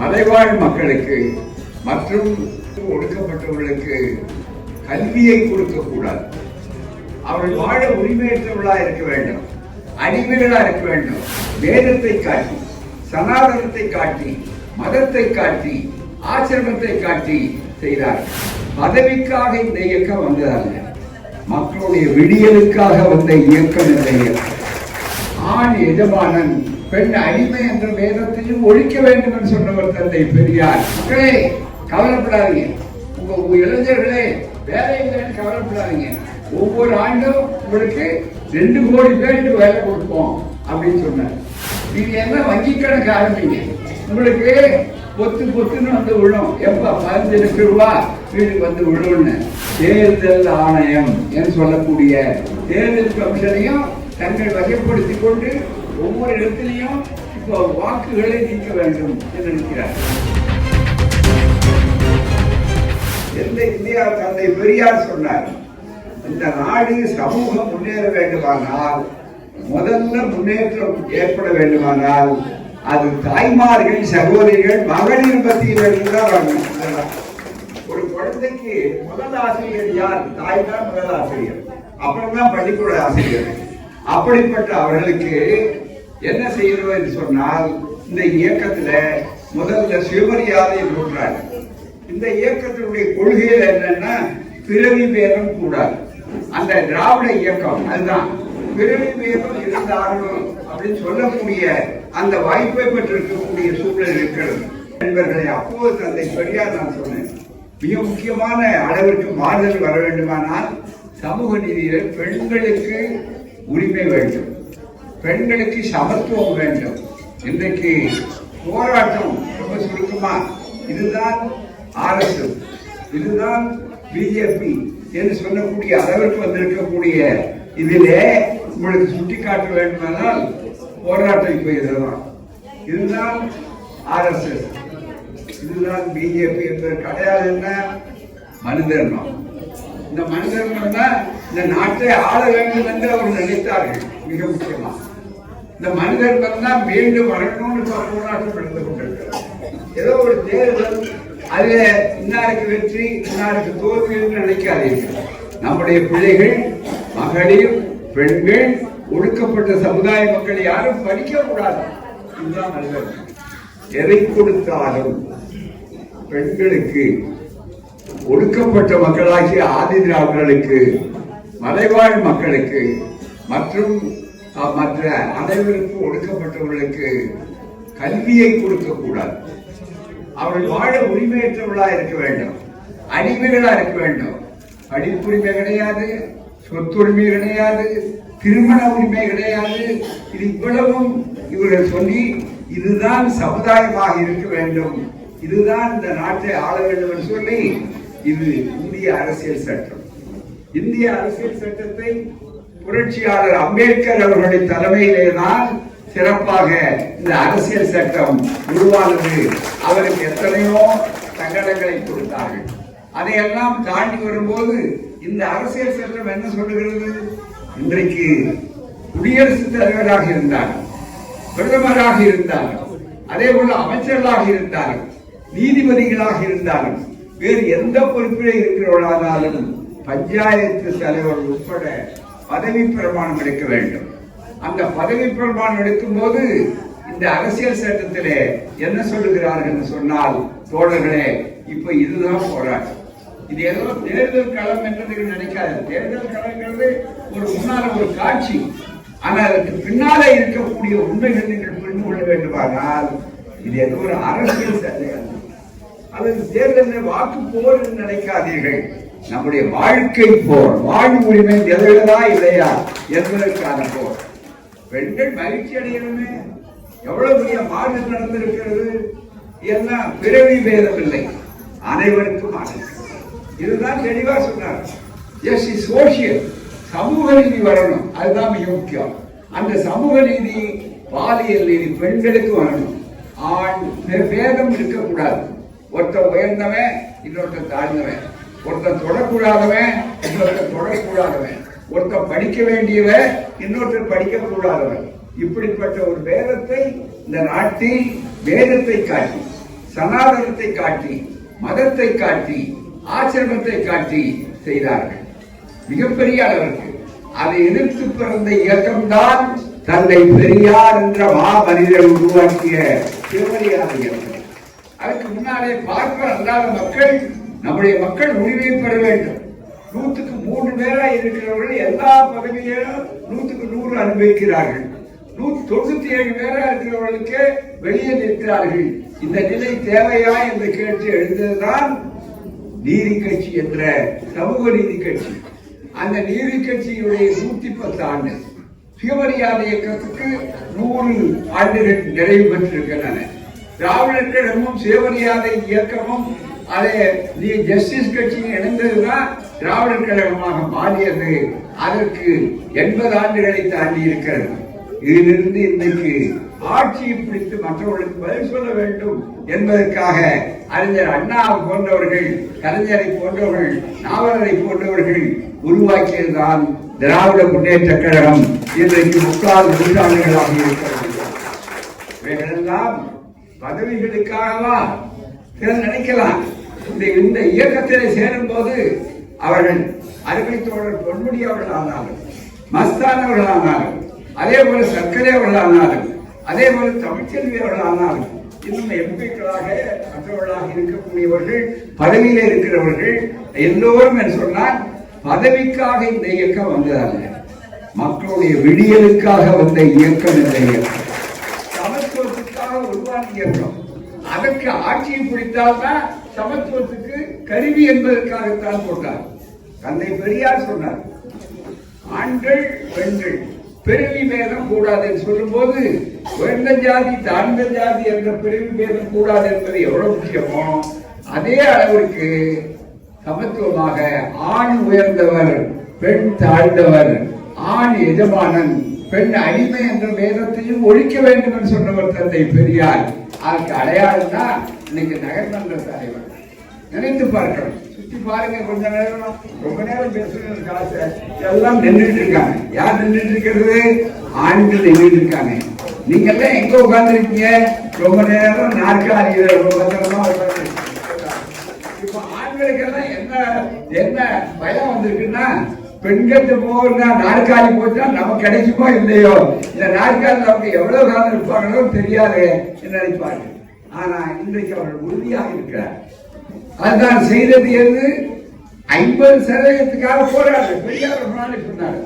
மலைவாழ் மக்களுக்கு மற்றும் ஒடுக்கப்பட்டவர்களுக்கு கல்வியை கொடுக்கக்கூடாது. அவர்கள் வாழ உரிமையற்றவர்களா இருக்க வேண்டும், அடிமைகளா இருக்க வேண்டும். வேதத்தை காட்டி, சனாதனத்தை காட்டி, மதத்தை காட்டி, ஆசிரமத்தை காட்டி செய்தார். பதவிக்காக இந்த இயக்கம் வந்ததல்ல, மக்களுடைய விடியலுக்காக வந்த இயக்கம் இந்த இயக்கம். ஆண் எஜமானன் பெண் அடிமை என்ற வேதத்தையும் ஒழிக்க வேண்டும் என்று சொன்னவர் தந்தை பெரியார். மக்களே கவலைப்படாதீங்க, உங்க இளைஞர்களே வேலை இல்லைன்னு கவலைப்படாதீங்க. ஒவ்வொரு ஆண்டும் உங்களுக்கு 2 கோடி பேருக்கு வேலை கொடுப்போம் அப்படின்னு சொன்னார். நீங்க என்ன வங்கி கணக்கு ஆரம்பிங்க, உங்களுக்கு பொத்துன்னு வந்து விழும். எப்ப 15 லட்சம் ரூபாய் வீட்டுக்கு வந்து விழும்னு தேர்தல் ஆணையம் என்று சொல்லக்கூடிய தேர்தல் கமிஷனையும் தங்கள் வகைப்படுத்திக் கொண்டு ஒவ்வொரு இடத்திலையும் இப்போ வாக்குகளை நீக்க வேண்டும் என்று நினைக்கிறார். எந்த இந்தியா தந்தை பெரியார் சொன்னார், இந்த நாடு சமூகம் முன்னேற வேண்டுமானால், முதல்ல முன்னேற்றம் ஏற்பட வேண்டுமானால் அது தாய்மார்கள், சகோதரிகள், மகளிர் மத்தியில் தான் வரணும். ஒரு குழந்தைக்கு முதல் ஆசிரியர் யார்? தாய் தான் முதல் ஆசிரியர், அப்புறம் தான் பள்ளிக்கூட ஆசிரியர். அப்படிப்பட்ட அவர்களுக்கு என்ன செய்யணும் என்று சொன்னால், இந்த இயக்கத்துல முதல்ல சுயமரியாதை கொடுக்கிறாங்க. இந்த இயக்கத்தினுடைய கொள்கையில் என்னன்னா பிறவி பேதம் கூடாது. அந்த திராவிட இயக்கம் அதுதான் பிறவி பேதம் இருந்தாலும் அப்படின்னு சொல்லக்கூடிய அந்த வாய்ப்பை பெற்றிருக்கக்கூடிய சூழல் இருக்கிறது என்பவர்களை அப்போது தந்தை பெரியார் நான் சொன்னேன். மிக முக்கியமான அளவிற்கு மாறுதல் வர வேண்டுமானால் சமூக நீதியில் பெண்களுக்கு உரிமை வேண்டும், பெண்களுக்கு சமத்துவம் வேண்டும். இன்றைக்கு போராட்டம் ரொம்ப சுருக்கமா இதுதான் RSS, இதுதான் பிஜேபி என்று சொல்லக்கூடிய அளவிற்கு வந்திருக்கக்கூடிய இதிலே உங்களுக்கு சுட்டிக்காட்ட வேண்டுமானால் போராட்டம் இப்ப இதுதான். இதுதான் RSS, இதுதான் பிஜேபி என்பதற்கு அடையாளம் என்ன? மனிதர்மம். இந்த மனிதர்மம் தான் இந்த நாட்டை ஆள வேண்டும் என்று அவர்கள் நினைத்தார்கள். மிக முக்கியமா இந்த மனிதர்மம் தான் மீண்டும் வரணும்னு போராட்டம் நடந்து கொண்டிருக்கிறது. ஏதோ ஒரு தேர்தல், அதுல இன்னாருக்கு வெற்றி இன்னாருக்கு தோல்வி என்று நினைக்காதீர்கள். நம்முடைய பிள்ளைகள், மகளிர், பெண்கள், ஒடுக்கப்பட்ட சமுதாய மக்கள் யாரும் படிக்க கூடாது. இதுதான் நல்லது. எதை கொடுத்தாலும் பெண்களுக்கு, ஒடுக்கப்பட்ட மக்களாகிய ஆதி திராவிடர்களுக்கு, மலைவாழ் மக்களுக்கு மற்றும் மற்ற அனைவருக்கும் ஒடுக்கப்பட்டவர்களுக்கு கல்வியை கொடுக்கக்கூடாது. அவர்கள் வாழ உரிமையற்றவர்களா இருக்க வேண்டும், அடிமைகளா இருக்க வேண்டும். படிப்புரிமை கிடையாது, சொத்துரிமை கிடையாது, திருமண உரிமை கிடையாது. இது இவ்வளவும் இவர்கள் சொல்லி இதுதான் சமுதாயமாக இருக்க வேண்டும், இதுதான் இந்த நாட்டை ஆள வேண்டும் என்று சொல்லி இது இந்திய அரசியல் சட்டம். இந்திய அரசியல் சட்டத்தை புரட்சியாளர் அம்பேத்கர் அவர்களின் தலைமையிலே தான் சிறப்பாக இந்த அரசியல் சட்டம் உருவானது. அவருக்கு எத்தனையோ சங்கடங்களை கொடுத்தார்கள். அதையெல்லாம் தாண்டி வரும்போது இந்த அரசியல் சட்டம் என்ன சொல்லுகிறது? இன்றைக்கு குடியரசுத் தலைவராக இருந்தார், பிரதமராக இருந்தார், அதே போல அமைச்சர்களாக இருந்தார்கள், நீதிபதிகளாக இருந்தாலும், வேறு எந்த பொறுப்பிலே இருக்கிறவர்களானாலும் பஞ்சாயத்து தலைவர் உட்பட பதவி பிரமாணம் எடுக்க வேண்டும். அந்த பதவி பிரமாணம் எடுக்கும் போது இந்த அரசியல் சட்டத்திலே என்ன சொல்லுகிறார்கள் என்று சொன்னால், தோழர்களே, இப்ப இதுதான் போராட்டம். இது ஏதோ தேர்தல் களம் என்று நினைக்காது. தேர்தல் களம்ங்கிறது ஒரு முன்னால ஒரு காட்சி. ஆனால் அதற்கு பின்னாலே இருக்கக்கூடிய உண்மைகள் நீங்கள் புரிந்து கொள்ள வேண்டுமானால் இது ஏதோ ஒரு அரசியல் சட்டை. அது தேர்தலில் வாக்கு போர் என்று நினைக்காதீர்கள். நம்முடைய வாழ்க்கை போர், வாழ்வு உரிமை நிலையிலதா இல்லையா என்பதற்கான போர். பெண்கள் மகிழ்ச்சி அடையணுமே, எவ்வளவு பெரிய மாற்றம் நடந்திருக்கிறது. எல்லாம் பிறவி பேதம் இல்லை, அனைவருக்கும் அனைத்து. இதுதான் தெளிவா சொன்னார். சோசியல் சமூக நீதி வரணும், அதுதான் மிக முக்கியம். அந்த சமூக நீதி, பாலியல் நீதி பெண்களுக்கு வரணும். ஆண் பேதம் இருக்கக்கூடாது. ஒருத்தர் உயர்ந்தவன், இன்னொருத்தர் தாழ்ந்தவன், ஒருத்தர் தொடக்கூடாதவன், இன்னொருத்தர் தொடக்கூடாதவன், ஒருத்தர் படிக்க வேண்டியவன், இன்னொருத்தர் படிக்க கூடாதவன். இப்படிப்பட்ட ஒரு வேதத்தை இந்த நாட்டில் வேதத்தை காட்டி, சனாதனத்தை காட்டி, மதத்தை காட்டி, ஆசிரமத்தை காட்டி செய்தார்கள் மிகப்பெரிய அளவிற்கு. அதை எதிர்த்து பிறந்த இயக்கம்தான் தந்தை பெரியார் என்ற மனிதர் உருவாக்கிய சிவமரியாத இயக்கம். அதுக்கு முன்னாலே பார்ப்பர் அல்லாத மக்கள், நம்முடைய மக்கள் உரிமை பெற வேண்டும். 100க்கு 3 பேரா இருக்கிறவர்கள் எல்லா பதவியிலும் 100க்கு 100 அனுபவிக்கிறார்கள். 197 பேரா இருக்கிறவர்களுக்கு வெளியே நிற்கிறார்கள். இந்த நிலை தேவையா என்று கேட்டு எழுந்ததுதான் நீதி கட்சி என்ற சமூக நீதி கட்சி. அந்த நீதி கட்சியுடைய 110 ஆண்டு சுயமரியாத இயக்கத்துக்கு 100 ஆண்டுகள் நிறைவு பெற்றிருக்கின்றன. திராவிடர் கழகமும் சுயமரியாதை இயக்கமும் அதே ஜஸ்டிஸ் கட்சியும் இணைந்ததுதான் திராவிடர் கழகமாக மாறியது. அதற்கு 80 ஆண்டுகளை தாண்டி இருக்கிறது. இதிலிருந்து இன்றைக்கு ஆட்சியை பிடித்து மற்றவர்களுக்கு பதில் சொல்ல வேண்டும் என்பதற்காக அறிஞர் அண்ணா போன்றவர்கள், கலைஞரை போன்றவர்கள், நாவலரை போன்றவர்கள் உருவாக்கியதுதான் திராவிட முன்னேற்ற கழகம். இன்றைக்கு 30 நூற்றாண்டுகளாக இருக்கிறது. இவைகளெல்லாம் பதவிகளுக்காகவா நினைக்கலாம். இந்த இயக்கத்திலே சேரும் போது அவர்கள் அருமை தோழர் பொன்முடி அவர்கள் ஆனாலும், மஸ்தான் அவர்கள் ஆனாலும், அதே போல சர்க்கரை அவர்கள் ஆனாலும், அதே போல தமிழ்ச்செல்வி அவர்கள் ஆனாலும், இன்னும் எம்பிக்களாக மற்றவர்களாக இருக்கக்கூடியவர்கள், பதவியில இருக்கிறவர்கள் எல்லோரும் என்று சொன்னால் பதவிக்காக இந்த இயக்கம் வந்ததல்ல, மக்களுடைய விடியலுக்காக வந்த இயக்கம். இந்த இயக்கம் சமத்துவத்துக்காக உருவான இயக்கம். அதற்கு ஆட்சியை பிடித்தால்தான் சமத்துவத்துக்கு கருவி என்பதற்காகத்தான் போட்டார். தந்தை பெரியார் சொன்னார், ஆண்கள் பெண்கள் பிறவி பேதம் கூடாது என்று சொல்லும் போது உயர்ந்த ஜாதி தாழ்ந்த ஜாதி என்ற பிறவி பேதம் கூடாது என்பது எவ்வளவு முக்கியமோ அதே அளவிற்கு சமத்துவமாக ஆண் உயர்ந்தவர், பெண் தாழ்ந்தவர், ஆண் எஜமானன், பெண் அடிமை என்ற பேதத்தையும் ஒழிக்க வேண்டும் என்று சொன்னவர் தந்தை பெரியார். அதற்கு அடையாளம் தான் இன்னைக்கு நகர்மன்ற தலைவர். நினைத்து பார்க்கணும், சுத்தி பாருங்க. கொஞ்ச நேரம், ரொம்ப நேரம் பேசுறது காசு எல்லாம் நின்றுட்டு இருக்காங்க. யார் நின்றுட்டு இருக்கிறது? ஆண்கள் நின்றுட்டு இருக்காங்க. நீங்க எல்லாம் எங்க உட்கார்ந்து இருக்கீங்க? ரொம்ப நேரம் நாற்காலியில பத்திரமா உட்கார்ந்து. இப்ப ஆண்களுக்கெல்லாம் என்ன பயம் வந்திருக்குன்னா, பெண்களுக்கு போனா நாற்காலி போச்சா நமக்கு கிடைக்குமோ இல்லையோ, இந்த நாற்காலி நமக்கு எவ்வளவு காலம் இருப்பாங்களோ தெரியாது என்று நினைப்பாங்க. ஆனா இன்றைக்கு அவர்கள் உறுதியாக இருக்கிறார். அதுதான் செய்தது எது? 50% போராடு. பெரியார் ஒரு நாளைக்கு சொன்னார்,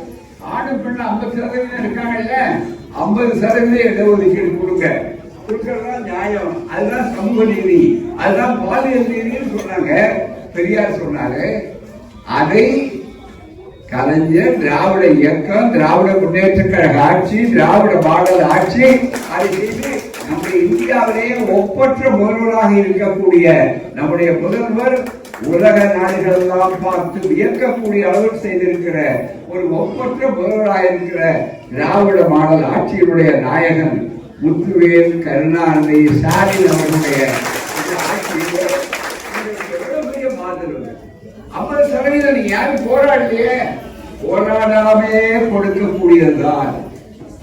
ஆணு பெண்ணு 50% இருக்காங்கல்ல, 50% இடஒதுக்கீடு கொடுக்கறதுதான் நியாயம், அதுதான் சமூக நீதி, அதுதான் பாலியல் நீதினு சொன்னாங்க. பெரியார் சொன்னாரு. அதை கலைஞர், திராவிட இயக்கம், திராவிட முன்னேற்ற கழக ஆட்சி, திராவிட மாடல் ஆட்சி அதை செய்து நம்முடைய இந்தியாவிலேயே ஒப்பற்ற முதல்வராக இருக்கக்கூடிய நம்முடைய முதல்வர் உலக நாடுகள் எல்லாம் பார்த்து வியக்கக்கூடிய அளவில் செய்திருக்கிற ஒரு ஒப்பற்ற முதல்வராக இருக்கிற திராவிட மாடல் ஆட்சியினுடைய நாயகன் முத்துவேல் கருணாநிதி ஸ்டாலின் அவர்களுடைய ஆட்சியிலே எவ்வளவு பெரிய மாதிரி 50% நீங்க யாரும் போராடலையே, போராடாமே கொடுக்கக்கூடியதுதான்.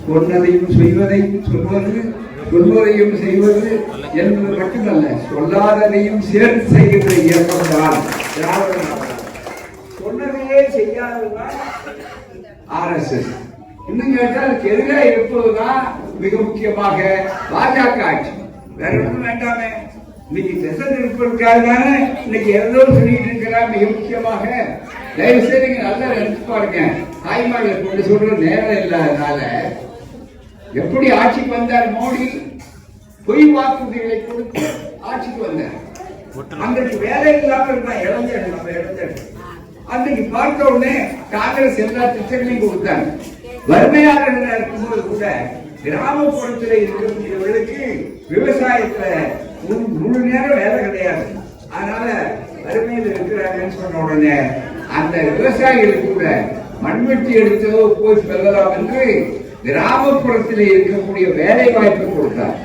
சொன்னதையும் செய்வதையும் சொல்வது, சொல்வதையும் செய்வது என்பது மட்டுமல்ல, சொல்லாததையும் சேர்த்து செய்கின்ற இயக்கம் தான் திராவிட மாடல். சொன்னதையே செய்யாததுதான் RSS. இன்னும் கேட்டால் அதுக்கு எதிராக இருப்பதுதான் மிக முக்கியமாக பாஜக ஆட்சி. வேற ஒன்றும் வேண்டாமே. இன்னைக்கு திசை திருப்பதற்காக தானே இன்னைக்கு எல்லோரும் சொல்லிட்டு இருக்கிறார். மிக முக்கியமாக தயவு செய்து நீங்க நல்லா நினைச்சு பாருங்க. தாய்மார்களை கொண்டு சொல்ற நேரம் இல்லாதனால எப்படி ஆட்சிக்கு வந்தார் மோடி? பொய் வாக்குறுதிகளை கொடுத்து ஆட்சிக்கு வந்தார். அன்றைக்கு வேலை இல்லாம இருந்தா இளைஞர்கள், நம்ம இளைஞர்கள் அன்றைக்கு பார்த்த உடனே காங்கிரஸ் எல்லா திட்டங்களையும் கொடுத்தாங்க. வறுமையாளர்கள் இருக்கும்போது கூட கிராமப்புறத்தில் இருக்கக்கூடியவர்களுக்கு விவசாயத்துல முழு நேரம் வேலை கிடையாது. அதனால வறுமையில் இருக்கிறாங்கன்னு சொன்ன உடனே அந்த விவசாயிகளுக்கு கூட மண்வெட்டி எடுத்தோ போய் செல்லலாம் என்று கிராமப்புறத்தில் இருக்கக்கூடிய வேலை வாய்ப்பை கொடுத்தார்.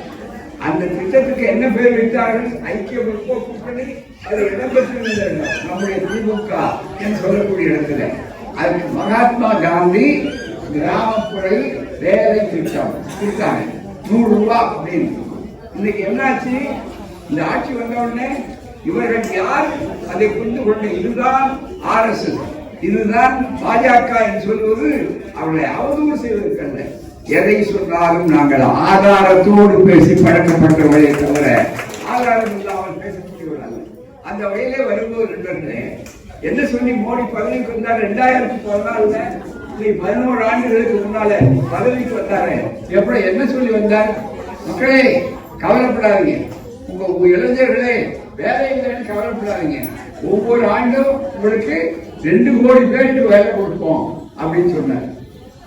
அந்த திட்டத்துக்கு என்ன பேர் வைத்தார்கள்? ஐக்கிய முற்போக்கு கூட்டணி. அது இடம்பெற்றிருந்த நம்முடைய திமுக என்று சொல்லக்கூடிய இடத்துல அதுக்கு மகாத்மா காந்தி கிராமப்புற வேலை திட்டம் கொடுத்தாங்க, 100 ரூபாய் அப்படின்னு. இன்னைக்கு என்னாச்சு? இந்த ஆட்சி வந்த உடனே இவர்கள் யார் அதை புரிந்து கொண்டு இதுதான் RSS, இதுதான் பாஜக என்று சொல்வது அவர்களை அவதூறு செய்வதற்கல்ல. எதை சொன்னாலும் நாங்கள் ஆதாரத்தோடு பேசி பழக்கப்பட்டவர்களே தவிர ஆதாரம் இல்லாமல் பேசக்கூடியவர்கள். அந்த வகையிலே வரும்போது என்ன சொல்லி மோடி பதவிக்கு வந்தார் 2014 11 ஆண்டுகளுக்கு முன்னால பதவிக்கு வந்தாரு. எப்படி என்ன சொல்லி வந்தார்? மக்களே கவலைப்படாதீங்க, உங்க இளைஞர்களே வேலை இல்லைன்னு கவலைப்படாதீங்க, ஒவ்வொரு ஆண்டும் உங்களுக்கு 2 கோடி பேருக்கு வேலை கொடுப்போம் அப்படின்னு சொன்னார்.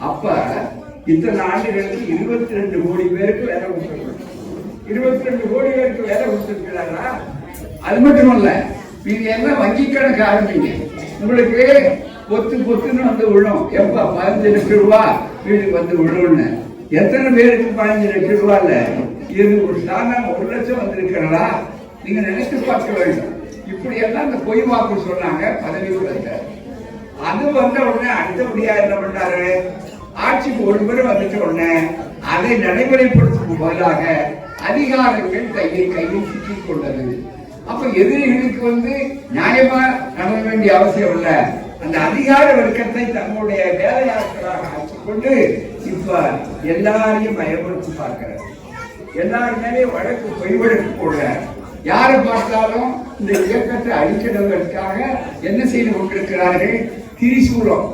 அப்ப இத்தனை ஆண்டுகளுக்கு 22 கோடி பேருக்கு வேலை கொடுத்துருக்கோம். 22 கோடி பேருக்கு வேலை கொடுத்திருக்கிறாரா? அது மட்டுமல்ல, நீங்க என்ன வங்கி கணக்கு ஆரம்பிங்க, உங்களுக்கு பொத்துன்னு வந்து விழும். எப்ப 15 லட்சம் ரூபாய் வீட்டுக்கு வந்து விழும்னு. எத்தனை பேருக்கு 15 லட்சம் ரூபாய் இல்ல, இது ஒரு சாதாரண 1 லட்சம் வந்திருக்கிறதா? நீங்க நினைத்து பார்க்க வேண்டும். இப்படி எல்லாம் இந்த பொய் வாக்கு சொன்னாங்க பதவி கொடுக்க. அது வந்த உடனே அடுத்தபடியா என்ன பண்ணாரு? ஆட்சிக்கு ஒரு முறை வந்துட்ட உடனே அதை நடைமுறைப்படுத்தும் பதிலாக அதிகாரங்கள் கையில் சிக்கிக் கொண்டது. அப்ப எதிரிகளுக்கு நியாயமா நடக்க வேண்டிய அவசியம் இல்ல. அந்த அதிகார வர்க்கத்தை தன்னுடைய வேலையாட்களாக ஆக்கிக்கொண்டு இப்ப எல்லாரையும் பயப்படுத்தி பார்க்கிறார். எல்லாருமே வழக்கு பொய் வழக்கு போட, யாரை பார்த்தாலும் இந்த இயக்கத்தை அழிக்கிறதற்காக என்ன செய்து கொண்டிருக்கிறார்கள்? திரிசூலம்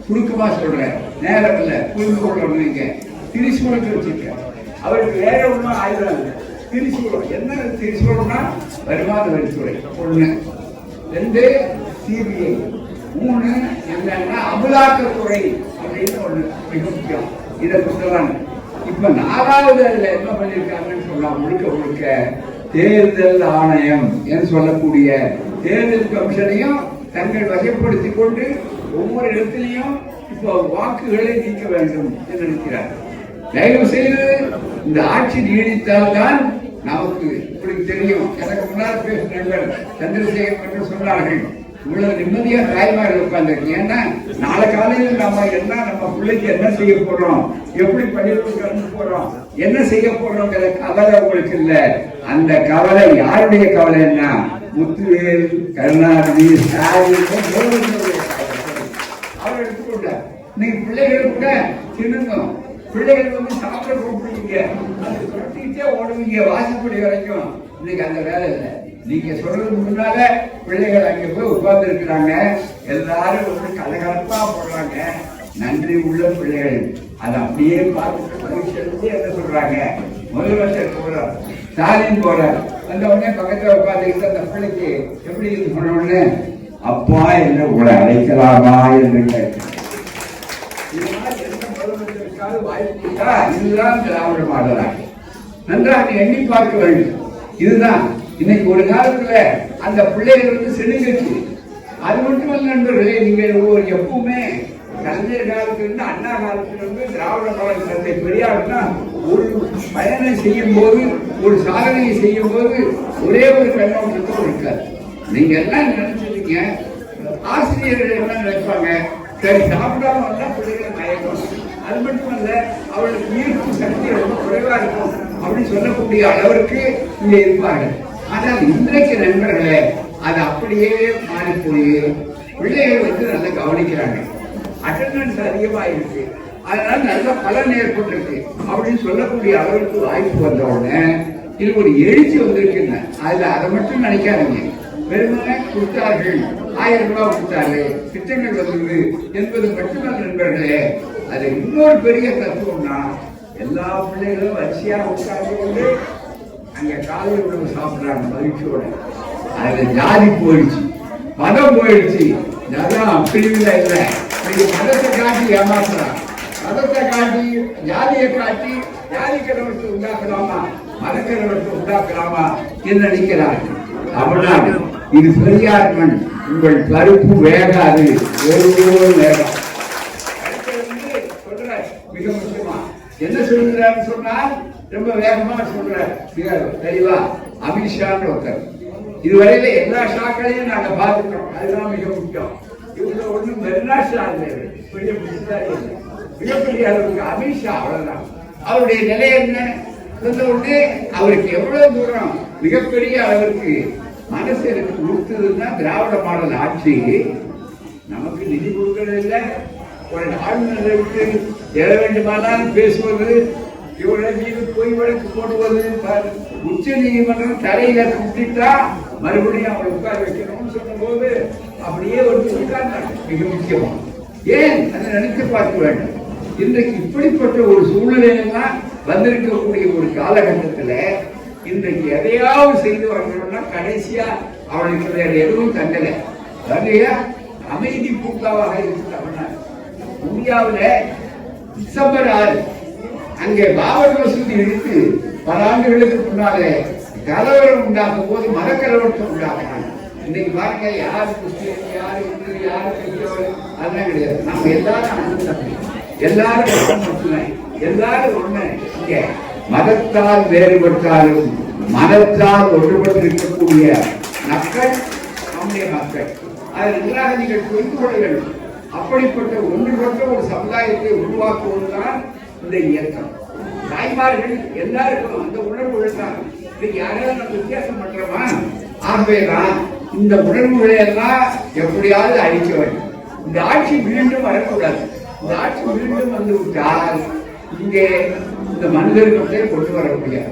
சுருக்கமா சொல்றேன், நேரம் இல்ல, புரிந்து கொள்றவங்க திரிசூலத்தை வச்சிருக்க. அவருக்கு வேற ஒன்றும் ஆயுதம் இல்லை. திரிசூலம் என்ன? திரிசூலம்னா வருமான வரித்துறை 1, 2 CBI, 3 என்னன்னா அமலாக்கத்துறை அப்படின்னு ஒண்ணு மிக முக்கியம். இதை கொண்டுதான் இப்ப 4வது அதுல என்ன பண்ணிருக்காங்கன்னு சொன்னா முழுக்க தேர்தல் ஆணையம் என்று சொல்லக்கூடிய தேர்தல் கமிஷனையும் தங்கள் வகைப்படுத்திக் கொண்டு ஒவ்வொரு இடத்திலையும் இப்போ வாக்குகளை நீக்க வேண்டும் என்று நினைக்கிறார். தயவு செய்து இந்த ஆட்சி நீடித்தால்தான் நமக்கு இப்படி தெரியும். எனக்கு முன்னால் பேசினவர் சந்திரசேகர் என்று சொன்னார்கள், இவ்வளவு நிம்மதியா தாய்மார்கள் உட்கார்ந்து. ஏன்னா நாளை காலையில் நம்ம பிள்ளைக்கு என்ன செய்ய போறோம், எப்படி பள்ளிகளுக்கு அனுப்ப போறோம், என்ன செய்ய போறோங்கிற கவலை உங்களுக்கு இல்ல. அந்த கவலை யாருடைய கவலைன்னா முத்துவேல், கருணாநிதி, ஸ்டாலின் அவர் எடுத்துக்கொண்டார். நீங்க பிள்ளைகள் கூட தின்னுங்க, பிள்ளைகள் சாப்பிட கூப்பிடுவீங்க, சொல்லிட்டே ஓடுவீங்க வாசப்படி வரைக்கும். இன்னைக்கு அந்த வேலை இல்லை. நீங்க சொல்றதுக்கு முன்னால பிள்ளைகள் அங்க போய் உட்கார்ந்து இருக்கிறாங்க, எல்லாரும் கலகலப்பா போடுறாங்க. நன்றி உள்ள பிள்ளைகள் அதை அப்படியே பார்த்து என்ன சொல்றாங்க? முதலமைச்சர் போறார், ஸ்டாலின் போறார், அந்த உடனே பக்கத்துல உட்கார்ந்துக்கிட்டு அந்த பிள்ளைக்கு எப்படி சொன்ன உடனே அப்பா என்ன உங்களை அழைக்கலாமா என்று கேட்கிறேன். எந்த முதலமைச்சருக்காவது வாய்ப்பு இருக்கா? இதுதான் திராவிட மாடலாக நன்றாக எண்ணி பார்க்க வேண்டும். இதுதான் இன்னைக்கு ஒரு காலத்துல அந்த பிள்ளைகள் செலுங்கச்சு. அது மட்டுமல்ல நண்பர்களே, நீங்கள் எப்பவுமே கலைஞர் காலத்திலிருந்து அண்ணா காலத்திலிருந்து திராவிட மாடல் தந்தை பெரியார்னா ஒரு பயணம் செய்யும் போது, ஒரு சாதனையை செய்யும் போது ஒரே ஒரு கண்ணோட்டத்தோடு இருக்காது. நீங்க எல்லாம் நினைச்சிருக்கீங்க, ஆசிரியர்கள் என்ன நினைப்பாங்க? சரி, சாப்பிடாம வந்தா பிள்ளைகளை மயக்கம், அது மட்டுமல்ல அவளுக்கு ஈர்ப்பு சக்தி ரொம்ப குறைவா இருக்கும் அப்படின்னு சொல்லக்கூடிய அளவிற்கு இங்க இருப்பார்கள். ஆனால் இன்றைக்கு நண்பர்களே அது அப்படியே மாறி போய் பிள்ளைகள் நல்லா கவனிக்கிறாங்க, அட்டெண்டன்ஸ் அதிகமா இருக்கு, அதனால நல்ல பலன் ஏற்பட்டிருக்கு அப்படின்னு சொல்லக்கூடிய அளவுக்கு வாய்ப்பு வந்த உடனே இது ஒரு எழுச்சி வந்திருக்குங்க. அதுல அதை மட்டும் நினைக்காதீங்க, வெறுமனே கொடுத்தார்கள், 1000 ரூபாய் கொடுத்தாரு, திட்டங்கள் வந்தது என்பது மட்டுமல்ல நண்பர்களே. அது இன்னொரு பெரிய தத்துவம்னா எல்லா பிள்ளைகளும் வரிசையா உட்கார்ந்து கொண்டு அங்க காலை உணவு சாப்பிடுறாங்க மகிழ்ச்சியோட. அதுல ஜாதி போயிடுச்சு, மதம் போயிடுச்சு. அதான் பிரிவுல இல்லை, மதத்தை காட்டி ஏமாத்துறான், மதத்தை காட்டி ஜாதியை காட்டி ஜாதி கலவரத்தை உண்டாக்கலாமா, மத கலவரத்தை உண்டாக்கலாமா என்று நினைக்கிறார்கள். தமிழ்நாடு இது பெரியார் மண், உங்கள் பருப்பு வேகாது, ஒரு வேகம். சொல்ற மிக முக்கியமா என்ன சொல்கிறார் சொன்னால் ரொம்ப வேகமா சொல்ற தெளிவா. அமித்ஷான்னு ஒருத்தர் இதுவரையில எல்லா ஷாக்களையும் நாங்க பார்த்துட்டோம், அதுதான் மிக முக்கியம். இவங்க ஒண்ணும் மெரினா ஷா பெரிய மிகப்பெரிய அளவுக்கு அமித்ஷா, அவ்வளவுதான். அவருடைய நிலை என்ன சொன்ன உடனே அவருக்கு எவ்வளவு தூரம் மிகப்பெரிய அளவிற்கு மனசு எனக்கு கொடுத்ததுன்னா திராவிட மாடல் ஆட்சி. நமக்கு நிதி கொடுக்கறது இல்லை, ஒரு ஆளுநரை விட்டு எழ வேண்டுமானாலும் பேசுவது, இவருடைய மீது பொய் வழக்கு போடுவது, உச்ச நீதிமன்றம் தலையில கூட்டிட்டா மறுபடியும் அவரை உட்கார வைக்கணும்னு சொன்ன போது அப்படியே ஒரு உட்கார்ந்தாங்க. மிக முக்கியமா ஏன் அதை நினைத்து பார்க்க வேண்டும். இன்றைக்கு இப்படிப்பட்ட ஒரு சூழ்நிலையெல்லாம் வந்திருக்கக்கூடிய ஒரு காலகட்டத்தில் இன்றைக்கு எதையாவது செய்து வரணும்னா கடைசியா அவளுக்கு வேற எதுவும் தங்கல. இல்லையா? அமைதி பூங்காவாக இருக்கு தமிழ்நாடு. இந்தியாவில் டிசம்பர் 6 அங்கே பாபர் மசூதி இடித்து பல ஆண்டுகளுக்கு முன்னாலே கலவரம் உண்டாகும் போது மதக்கலவரத்தை உண்டாக்குறாங்க. இன்னைக்கு பாருங்க, யாரு முஸ்லீம், யாரு இந்து, யாரு கிறிஸ்தவர் அதெல்லாம் கிடையாது. நம்ம எல்லாரும் எல்லாரும் ஒண்ணு. இங்க மதத்தால் வேறுபட்டாலும் மதத்தால் ஒன்றுபட்டிருக்கக்கூடிய மக்கள் நம்முடைய மக்கள். அதை நன்றாக நீங்கள் புரிந்து கொள்ள வேண்டும். அப்படிப்பட்ட ஒன்றுபட்ட ஒரு சமுதாயத்தை உருவாக்குவதுதான் இந்த இயக்கம். தாய்மார்கள் எல்லாருக்கும் அந்த உணர்வு எழுந்தாங்க. இன்னைக்கு யாராவது நம்ம வித்தியாசம் பண்றோமா? ஆகவேதான் இந்த உணர்வுகளை எல்லாம் எப்படியாவது அழிக்க வேண்டும். இந்த ஆட்சி மீண்டும் வரக்கூடாது. இந்த ஆட்சி மீண்டும் வந்து விட்டால் இங்கே இந்த மனிதர்களை கொண்டு வர முடியாது.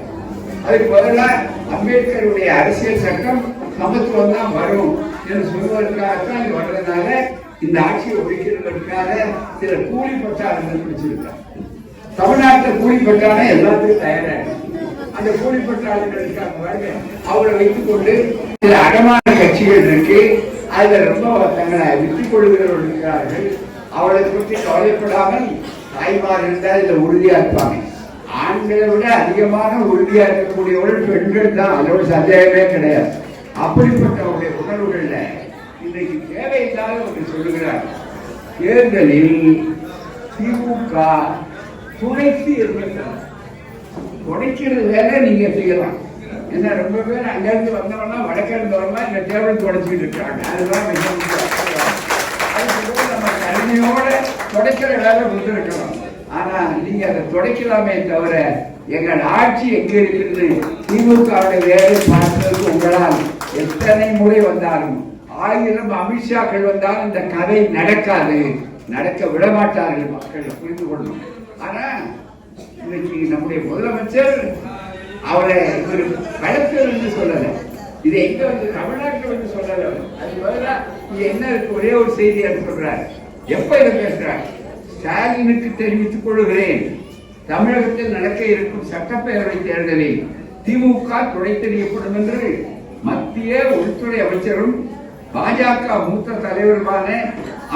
அதுக்கு பதிலாக அம்பேத்கருடைய அரசியல் சட்டம் சமத்துவம் தான் வரும் என்று சொல்வதற்காகத்தான் இது வர்றதுனால இந்த ஆட்சியை ஒழிக்கிறதுக்காக சில கூலி பட்டாளர்கள் பிடிச்சிருக்காங்க. தமிழ்நாட்டில் கூலி பட்டாளம் எல்லாத்துக்கும் தயாராக அந்த கூலி பட்டாளர்கள் இருக்காங்க. அவரை வைத்துக் கொண்டு சில அடமான கட்சிகள் இருக்கு. அதுல ரொம்ப தங்களை விட்டுக் கொள்கிறவர்கள் இருக்கிறார்கள். அவளை பற்றி கவலைப்படாமல் தாய்மார் இருந்தால் இதுல உறுதியா இருப்பாங்க. ஆண்களை விட அதிகமான உறுதியா இருக்கக்கூடியவர்கள் பெண்கள் தான். அதோட சந்தேகமே கிடையாது. அப்படிப்பட்டவருடைய உணர்வுகள்ல இன்றைக்கு தேவையில்லாத ஒன்று சொல்லுகிறார். தேர்தலில் திமுக துணைத்து இருக்கிறார். துடைக்கிறது வேலை நீங்க செய்யலாம். என்ன ரொம்ப பேர் அங்கிருந்து வந்தவனா வடக்கிருந்து வரலாம், இந்த டேபிள் துடைச்சிட்டு இருக்காங்க. அதுதான் மிக முக்கியம். நம்ம கருணையோட துடைக்கிற வேலை கொடுத்துருக்கலாம். ஆனா நீங்க அதை துடைக்கலாமே தவிர எங்கள் ஆட்சி எங்க இருக்கிறது, திமுகவுடைய வேலை பார்ப்பதற்கு உங்களால் எத்தனை முறை வந்தாலும் 1000 அமித்ஷாக்கள் வந்தாலும் இந்த கதை நடக்காது, நடக்க விட மாட்டார்கள். மக்கள் புரிந்து கொள்ளணும். ஆனா இன்னைக்கு நம்முடைய முதலமைச்சர் அவரை ஒரு களத்தில் என்று சொல்லல, இது எங்க வந்து தமிழ்நாட்டில் வந்து சொல்லல. அது பதிலாக இது என்ன இருக்கு, ஒரே ஒரு செய்தியா சொல்றாரு. எப்ப இதை பேசுறார்? ஸ்டாலினுக்கு தெரிவித்துக் கொள்கிறேன், தமிழகத்தில் நடக்க இருக்கும் சட்டப்பேரவை தேர்தலில் திமுக துடைத்தெறியப்படும் என்று மத்திய உள்துறை அமைச்சரும் பாஜக மூத்த தலைவருமான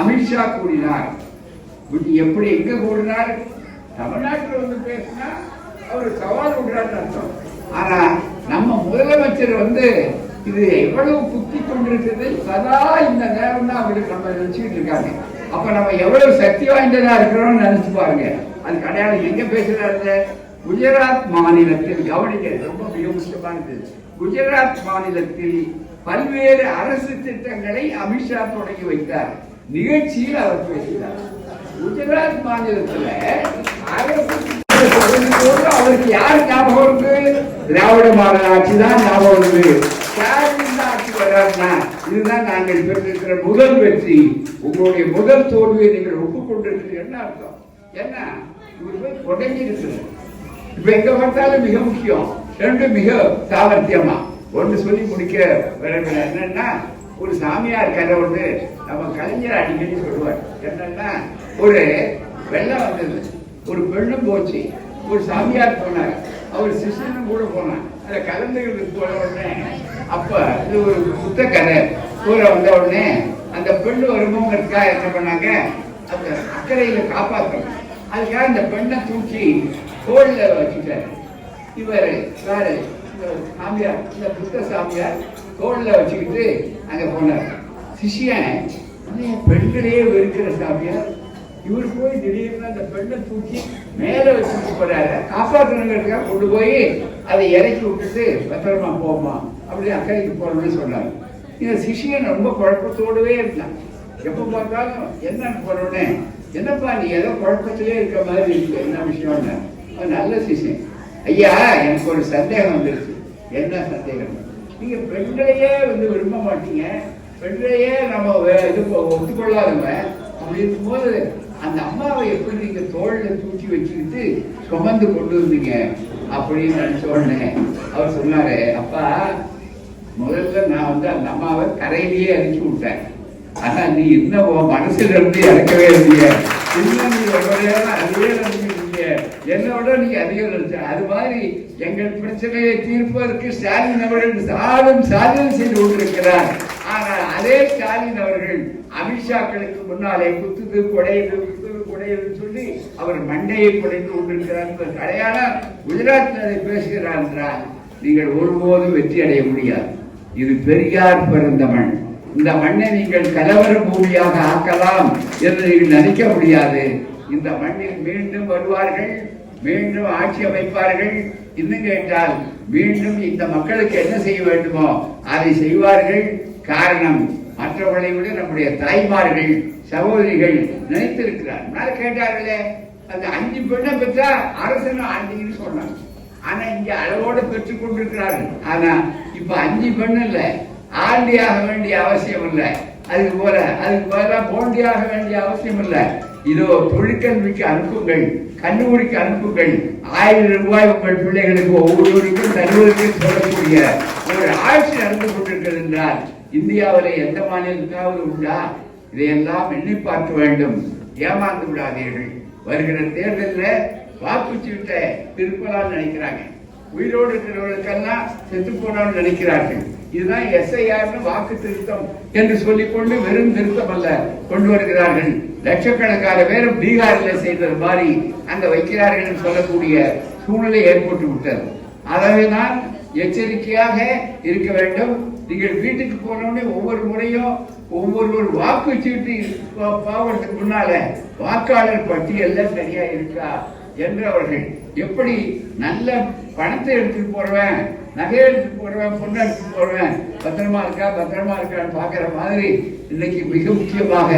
அமித்ஷா கூறினார். எப்படி எங்க கூறினார்? தமிழ்நாட்டில் வந்து பேசினா அவர் சவால் விடுறாரு அர்த்தம். ஆனா நம்ம முதலமைச்சர் வந்து இது எவ்வளவு குத்தி கொண்டிருக்கிறது, சதா இந்த நேரம் தான் அவருக்கு நம்ம நினைச்சுட்டு இருக்காங்க. அப்ப நம்ம எவ்வளவு சக்தி வாய்ந்ததா இருக்கிறோம்னு நினைச்சு பாருங்க. அது கிடையாது. எங்க பேசுறாரு? குஜராத் மாநிலத்தில் கவனிக்க, ரொம்ப மிக முக்கியமானது. குஜராத் மாநிலத்தில் பல்வேறு அரசு திட்டங்களை அமித்ஷா தொடங்கி வைத்தார். நிகழ்ச்சியில் அவர் பேசினார். குஜராத் மாநிலத்தில் அவருக்கு யார் ஞாபகம் இருக்கு? திராவிட மாடல் ஆட்சி தான் ஞாபகம் இருக்கு. ஆட்சி வராதுன்னா இதுதான் நாங்கள் பெற்றிருக்கிற முதல் வெற்றி. உங்களுடைய முதல் தோல்வியை நீங்கள் ஒப்புக்கொண்டிருக்கிறீர்கள். என்ன அர்த்தம்? என்ன இவர்கள் தொடங்கி இருக்கிறது. இப்ப எங்க பார்த்தாலும் மிக முக்கியம் ரெண்டு மிக சாமர்த்தியமா ஒன்று சொல்லி முடிக்க விரும்புகிறேன். என்னன்னா, ஒரு சாமியார் கதை ஒன்று நம்ம கலைஞர் அடிக்கடி சொல்லுவார். என்னன்னா, ஒரு வெள்ளம் வந்தது, ஒரு பெண்ணும் போச்சு, ஒரு சாமியார் போனார், அவர் சிஷ்யனும் கூட போனார். அதை கலந்துகளுக்கு போன உடனே அப்ப இது ஒரு புத்த கதை கூட வந்த உடனே அந்த பெண்ணு வரும்போங்கிறதுக்காக என்ன பண்ணாங்க, அந்த அக்கறையில காப்பாற்றணும். அதுக்காக இந்த பெண்ணை தூக்கி தோல்ல வச்சுட்டாரு. இவர் வேற சாமியார், இந்த புத்த சாமியார் தோல்ல வச்சுக்கிட்டு அங்க போனார். சிஷியன் பெண்களையே வெறுக்கிற சாமியார், இவர் போய் திடீர்னு அந்த பெண்ணை தூக்கி மேல வச்சுட்டு போறாரு. காப்பாற்றணுங்கிறதுக்காக கொண்டு போய் அதை இறக்கி விட்டுட்டு பத்திரமா போமா அப்படி அக்கறைக்கு போறோம்னு சொன்னார். இந்த சிஷியன் ரொம்ப குழப்பத்தோடவே இருந்தான். எப்ப பார்த்தாலும் என்னன்னு போறோடனே, என்னப்பா நீ ஏதோ குழப்பத்திலே இருக்க மாதிரி இருக்கு, என்ன விஷயம்னு. நல்ல சிஷியன், ஐயா எனக்கு ஒரு சந்தேகம் வந்துருச்சு, என்ன சந்தேகம்? நீங்க பெண்களையே விரும்ப மாட்டீங்க, பெண்களையே நம்ம இது ஒத்துக்கொள்ளாதவங்க. அப்படி இருக்கும்போது அந்த அம்மாவை எப்படி நீங்க தோல்ல தூக்கி வச்சுக்கிட்டு சுமந்து கொண்டு வந்தீங்க அப்படின்னு நினைச்ச உடனே அவர் சொன்னாரு, அப்பா முதல்ல நான் அந்த அம்மாவை கரையிலேயே அனுப்பிச்சு விட்டேன். ஆனா நீ இன்னும் மனசுல இருந்து இறக்கவே இல்லையே, இன்னும் நீ ரொம்ப நேரம் அதுவே நினைச்சிருக்கீங்க, என்னோட நீங்க அதிகம் நினைச்ச. அது மாதிரி எங்கள் பிரச்சனையை தீர்ப்பதற்கு ஸ்டாலின் அவர்கள் சாதனை செய்து கொண்டிருக்கிறார். ஆனால் அதே ஸ்டாலின் அவர்கள் அமித்ஷாக்களுக்கு முன்னாலே குத்துது குடையுது குத்துது குடையுதுன்னு சொல்லி அவர் மண்டையை குடைந்து கொண்டிருக்கிறார். கடையான குஜராத்தில் அதை பேசுகிறார் என்றால் நீங்கள் ஒருபோதும் வெற்றி அடைய முடியாது. இது பெரியார் பிறந்த மண். இந்த மண்ணை நீங்கள் கலவர பூமியாக ஆக்கலாம் என்று நீங்கள் நினைக்க முடியாது. இந்த மண்ணில் மீண்டும் வருவார்கள், மீண்டும் ஆட்சி அமைப்பார்கள். இன்னும் கேட்டால் மீண்டும் இந்த மக்களுக்கு என்ன செய்ய வேண்டுமோ அதை செய்வார்கள். காரணம், மற்றவர்களை விட நம்முடைய தாய்மார்கள் சகோதரிகள் நினைத்திருக்கிறார். கேட்டார்களே, அந்த 5 பெண்ணை பெற்றா அரசன் ஆண்டின்னு சொன்னாங்க. ஆனா இங்க அளவோடு பெற்றுக் கொண்டிருக்கிறார்கள். ஆனா இப்ப 5 பெண் இல்ல, ஆண்டியாக வேண்டிய அவசியம் இல்லை. அதுக்கு போல போண்டியாக வேண்டிய அவசியம் இல்லை. இதோ தொழிற்கல்விக்கு அனுப்புங்கள், கல்லூரிக்கு அனுப்புங்கள். 1000 ரூபாய் உங்கள் பிள்ளைகளுக்கு ஒவ்வொருவருக்கும் தருவதற்கு சொல்லக்கூடிய ஒரு ஆட்சி நடந்து கொண்டிருக்கிறது என்றால் இந்தியாவிலே எந்த மாநிலத்தாவது உண்டா? இதையெல்லாம் எண்ணி பார்க்க வேண்டும். ஏமாந்து விடாதீர்கள். வருகிற தேர்தலில் வாக்குச்சீட்டை திருப்பலான்னு நினைக்கிறாங்க. உயிரோடு இருக்கிறவர்களுக்கெல்லாம் செத்து போனாலும் நினைக்கிறார்கள். இதுதான் SIR வாக்கு திருத்தம் என்று சொல்லிக்கொண்டு வெறும் திருத்தம் அல்ல கொண்டு வருகிறார்கள். லட்சக்கணக்கான பேரும் பீகாரில் செய்தது மாதிரி அங்க வைக்கிறார்கள் என்று சொல்லக்கூடிய சூழ்நிலை ஏற்பட்டு விட்டது. ஆகவே தான் எச்சரிக்கையாக இருக்க வேண்டும். நீங்கள் வீட்டுக்கு போனோடனே ஒவ்வொரு முறையும் ஒவ்வொரு வாக்குச்சீட்டு பாவத்துக்கு முன்னால வாக்காளர் பட்டியல் சரியா இருக்கா என்று அவர்கள் எப்படி நல்ல பணத்தை எடுத்துட்டு போறவன், நகை எடுத்துட்டு போறவன், பொண்ணு எடுத்துட்டு போறவன் பத்திரமா இருக்கான்னு பாக்குற மாதிரி இன்னைக்கு மிக முக்கியமாக.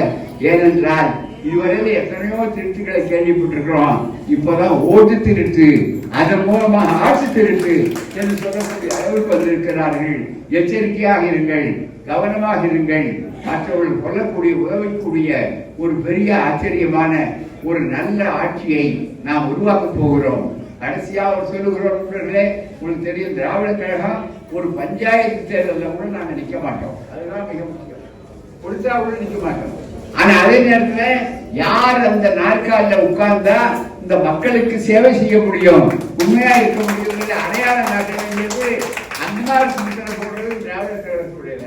ஏனென்றால் இதுவரையில் எத்தனையோ திருட்டுகளை கேள்விப்பட்டிருக்கிறோம். இப்பதான் ஓட்டு திருட்டு, அதன் மூலமாக ஆட்சி திருட்டு என்று சொல்லக்கூடிய அளவுக்கு வந்திருக்கிறார்கள். எச்சரிக்கையாக இருங்கள், கவனமாக இருங்கள். மற்றவர்கள் கொள்ளக்கூடிய உதவக்கூடிய ஒரு பெரிய ஆச்சரியமான ஒரு நல்ல ஆட்சியை நாம் உருவாக்க போகிறோம். கடைசியா ஒரு சொல்லுகிறோம், உங்களுக்கு தெரியும், திராவிட கழகம் ஒரு பஞ்சாயத்து தேர்தலில் கூட நாங்கள் நிற்க மாட்டோம். அதுதான் மிக முக்கியம். கொடுத்தா கூட நிற்க மாட்டோம். ஆனா அதே நேரத்தில் யார் அந்த நாற்காலில் உட்கார்ந்தா இந்த மக்களுக்கு சேவை செய்ய முடியும், உண்மையா இருக்க முடியும் அடையாளம் காட்ட வேண்டியது அன்னார் சிந்தனை போடுறது திராவிட கழகத்துடைய.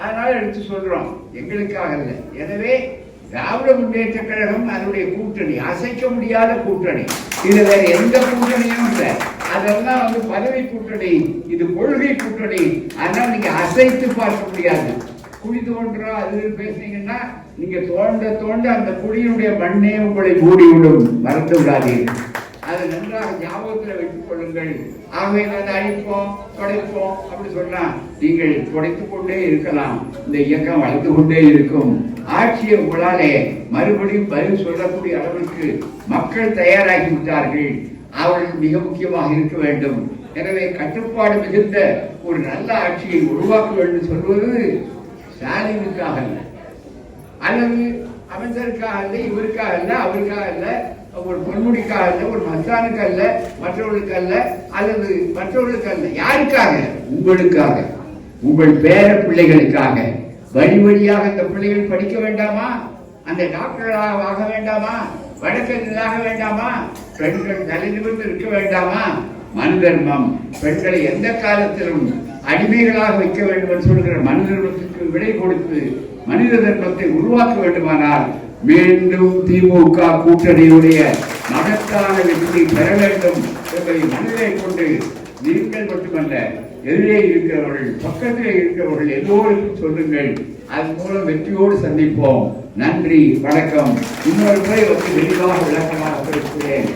அதனால எடுத்து சொல்றோம், எங்களுக்காக இல்லை. எனவே திராவிட முன்னேற்ற கழகம் அதனுடைய கூட்டணி அசைக்க முடியாத கூட்டணி. இது வேற எந்த கூட்டணியும் இல்லை. அதெல்லாம் பதவி கூட்டணி, இது கொள்கை கூட்டணி. அதனால நீங்க அசைத்து பார்க்க முடியாது. குழி தோன்றோம் அது பேசுனீங்கன்னா நீங்க தோண்ட அந்த குழியினுடைய மண்ணே உங்களை மூடிவிடும். மறந்து விடாதீர்கள். அதை நன்றாக ஞாபகத்தில் வைத்துக் கொள்ளுங்கள். ஆகவே அதை அழிப்போம் தொடைப்போம் அப்படி சொன்னா நீங்கள் தொடைத்துக் கொண்டே இருக்கலாம். இந்த இயக்கம் வளர்ந்து கொண்டே இருக்கும். ஆட்சியை உங்களாலே மறுபடியும் பதில் சொல்லக்கூடிய அளவுக்கு மக்கள் தயாராகி விட்டார்கள். அவர்கள் மிக முக்கியமாக இருக்க வேண்டும். எனவே கட்டுப்பாடு மிகுந்த ஒரு நல்ல ஆட்சியை உருவாக்க வேண்டும் சொல்வது ஸ்டாலினுக்காக அல்ல, அல்லது அமைச்சருக்காக அல்ல, இவருக்காக அல்ல, அவருக்காக அல்ல, ஒரு பொன்முடிக்காக அல்ல, ஒரு மச்சானுக்கு அல்ல, மற்றவர்களுக்கு அல்ல, அல்லது மற்றவர்களுக்கு அல்ல. யாருக்காக? உங்களுக்காக, உங்கள் பேர பிள்ளைகளுக்காக. வழி வழியாக அந்த பிள்ளைகள் படிக்க வேண்டாமா? அந்த டாக்டர்களாக ஆக வேண்டாமா? வழக்கறிஞராக வேண்டாமா? பெண்கள் தலைநிமிர்ந்து இருக்க வேண்டாமா? மனு தர்மம், பெண்களை எந்த காலத்திலும் அடிமைகளாக வைக்க வேண்டும் என்று சொல்கிற மனு தர்மத்துக்கு விடை கொடுத்து மனித தர்மத்தை உருவாக்க வேண்டுமானால் மீண்டும் திமுக கூட்டணியுடைய மகத்தான வெற்றி பெற வேண்டும் என்பதை மனதிலே கொண்டு நீங்கள் மட்டுமல்ல, எதிரே இருக்கிறவர்கள், பக்கத்திலே இருக்கிறவர்கள் எல்லோருக்கும் சொல்லுங்கள். அதன் மூலம் வெற்றியோடு சந்திப்போம். நன்றி, வணக்கம். இன்னொரு முறை விரிவாக விளக்கமாக பேசுகிறேன்.